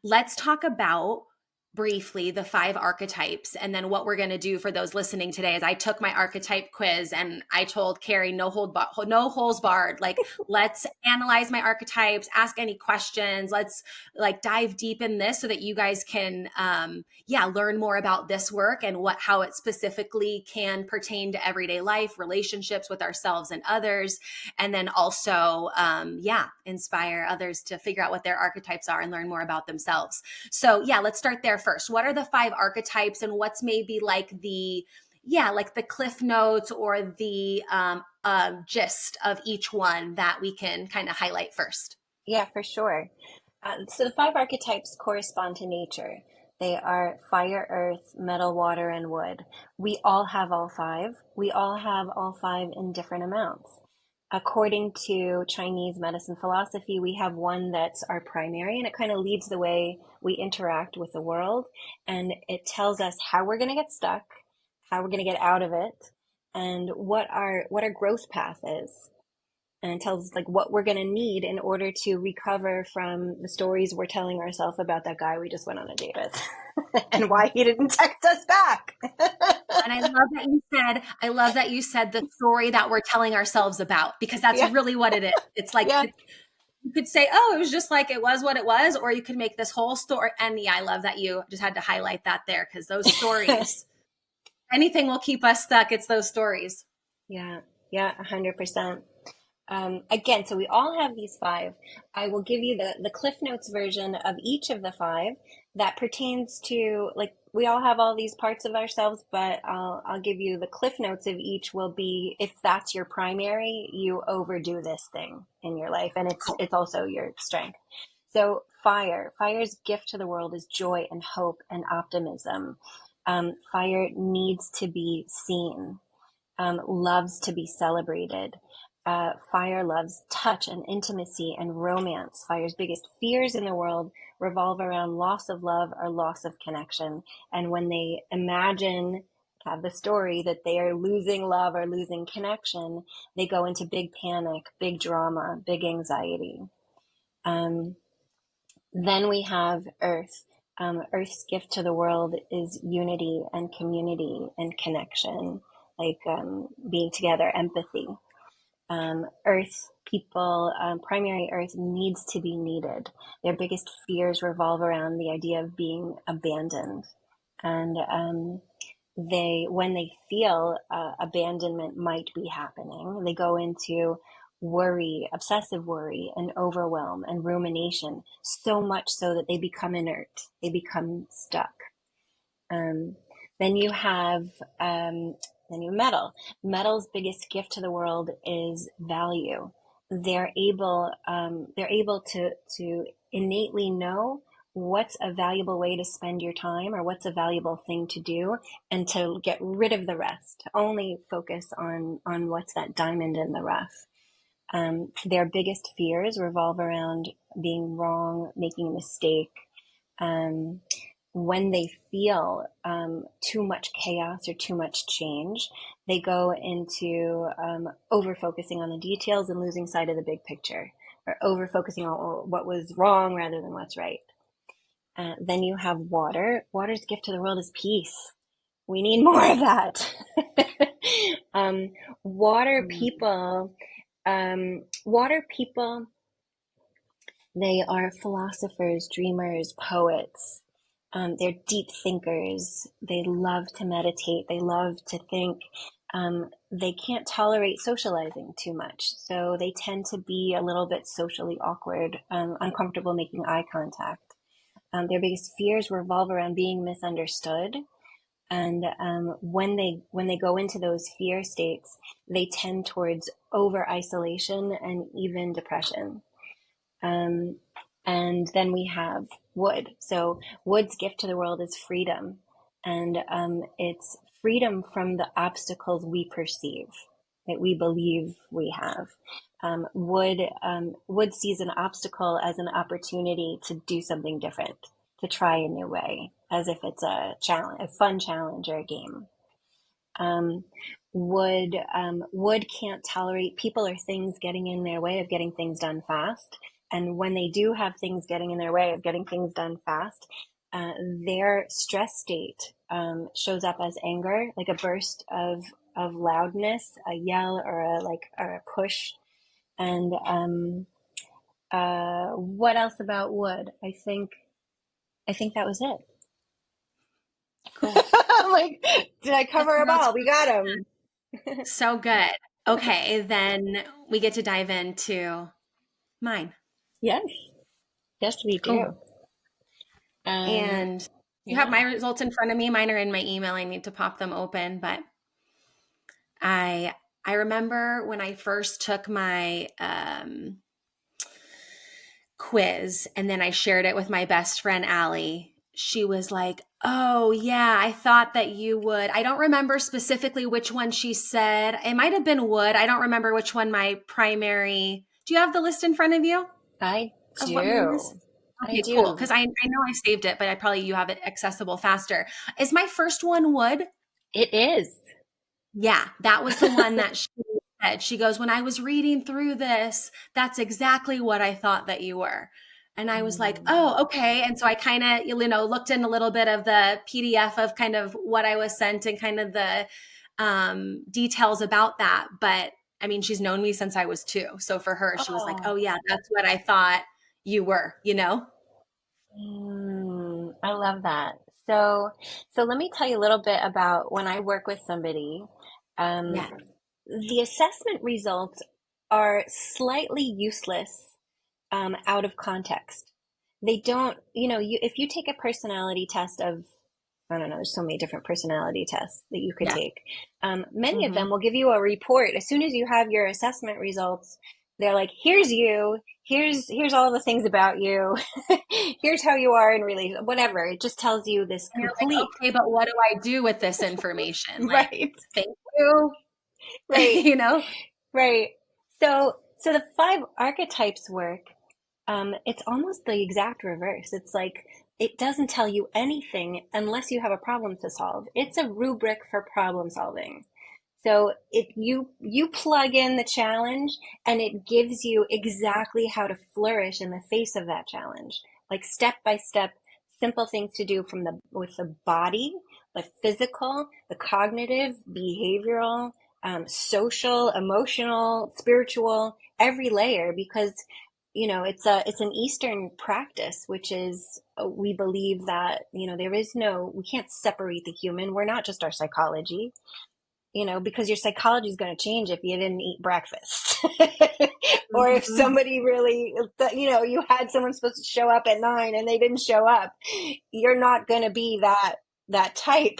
Let's talk about briefly the 5 archetypes. And then what we're going to do for those listening today is I took my archetype quiz and I told Carey, no holes barred. Like, let's analyze my archetypes, ask any questions. Let's like dive deep in this so that you guys can, learn more about this work and how it specifically can pertain to everyday life, relationships with ourselves and others. And then also, inspire others to figure out what their archetypes are and learn more about themselves. So let's start there first. What are the 5 archetypes and what's maybe like the cliff notes or the gist of each one that we can kind of highlight first? Yeah, for sure. So the 5 archetypes correspond to nature. They are fire, earth, metal, water, and wood. We all have all 5. We all have all 5 in different amounts. According to Chinese medicine philosophy, we have one that's our primary, and it kind of leads the way we interact with the world. And it tells us how we're going to get stuck, how we're going to get out of it, and what our growth path is. And it tells us like what we're going to need in order to recover from the stories we're telling ourselves about that guy we just went on a date with and why he didn't text us back. And I love that you said the story that we're telling ourselves about, because that's really what it is. It's like, you could say, oh, it was just like, it was what it was, or you could make this whole story. And I love that you just had to highlight that there, because those stories, anything will keep us stuck. It's those stories. Yeah, 100%. Again, so we all have these 5. I will give you the Cliff Notes version of each of the 5 that pertains to, like, we all have all these parts of ourselves, but I'll give you the Cliff Notes of each will be, if that's your primary, you overdo this thing in your life, and it's also your strength. So fire's gift to the world is joy and hope and optimism. Fire needs to be seen, loves to be celebrated. Fire loves touch and intimacy and romance. Fire's biggest fears in the world revolve around loss of love or loss of connection. And when they have the story that they are losing love or losing connection, they go into big panic, big drama, big anxiety. Then we have Earth. Earth's gift to the world is unity and community and connection, like being together, empathy. Earth people, primary Earth needs to be needed. Their biggest fears revolve around the idea of being abandoned. And when they feel abandonment might be happening, they go into worry, obsessive worry, and overwhelm and rumination, so much so that they become inert. They become stuck. Then you have metal. Metal's biggest gift to the world is value. They're able to innately know what's a valuable way to spend your time or what's a valuable thing to do, and to get rid of the rest, to only focus on what's that diamond in the rough. Their biggest fears revolve around being wrong, making a mistake. When they feel too much chaos or too much change, they go into over-focusing on the details and losing sight of the big picture, or over-focusing on what was wrong rather than what's right. Then you have water. Water's gift to the world is peace. We need more of that. Water people, they are philosophers, dreamers, poets. They're deep thinkers. They love to meditate. They love to think. They can't tolerate socializing too much, so they tend to be a little bit socially awkward, uncomfortable making eye contact. Their biggest fears revolve around being misunderstood. And when they go into those fear states, they tend towards over-isolation and even depression. And then we have wood. So wood's gift to the world is freedom. And it's freedom from the obstacles we perceive, that we believe we have. Wood sees an obstacle as an opportunity to do something different, to try a new way, as if it's a challenge, a fun challenge or a game. Wood can't tolerate people or things getting in their way of getting things done fast. And when they do have things getting in their way of getting things done fast, their stress state shows up as anger, like a burst of loudness, a yell or a push. And what else about wood? I think that was it. Cool. I'm like, did I cover them all? We got them. So good. Okay, then we get to dive into mine. Yes. Yes, we do. Cool. And you have my results in front of me. Mine are in my email. I need to pop them open, but I remember when I first took my quiz and then I shared it with my best friend Allie. She was like, "Oh yeah, I thought that you would." I don't remember specifically which one she said. It might have been wood. I don't remember which one my primary. Do you have the list in front of you? I Of do. what mine is? Okay, I do. cool. Because I know I saved it, but you have it accessible faster. Is my first one wood? It is. Yeah, that was the one that she said. She goes, when I was reading through this, that's exactly what I thought that you were. And I was like, oh, okay. And so I kind of, looked in a little bit of the PDF of kind of what I was sent and kind of the details about that. But I mean, she's known me since I was 2. So for her, she was like, oh yeah, that's what I thought you were, I love that. So let me tell you a little bit about when I work with somebody. Yeah. The assessment results are slightly useless out of context. They don't, if you take a personality test of, I don't know, there's so many different personality tests that you could take. Many of them will give you a report. As soon as you have your assessment results, they're like, here's you, here's all the things about you, here's how you are in relation, whatever. It just tells you this And you're complete. like, okay, but what do I do with this information? Like, Right. thank you. Right. Right. So the 5 archetypes work, it's almost the exact reverse. It's like, it doesn't tell you anything unless you have a problem to solve. It's a rubric for problem solving. So if you plug in the challenge and it gives you exactly how to flourish in the face of that challenge, like step by step, simple things to do with the body, the physical, the cognitive, behavioral, social, emotional, spiritual, every layer, because it's an Eastern practice, which is, we believe that, we can't separate the human. We're not just our psychology, because your psychology is going to change if you didn't eat breakfast. Or if somebody really, you had someone supposed to show up at 9 and they didn't show up, you're not going to be that type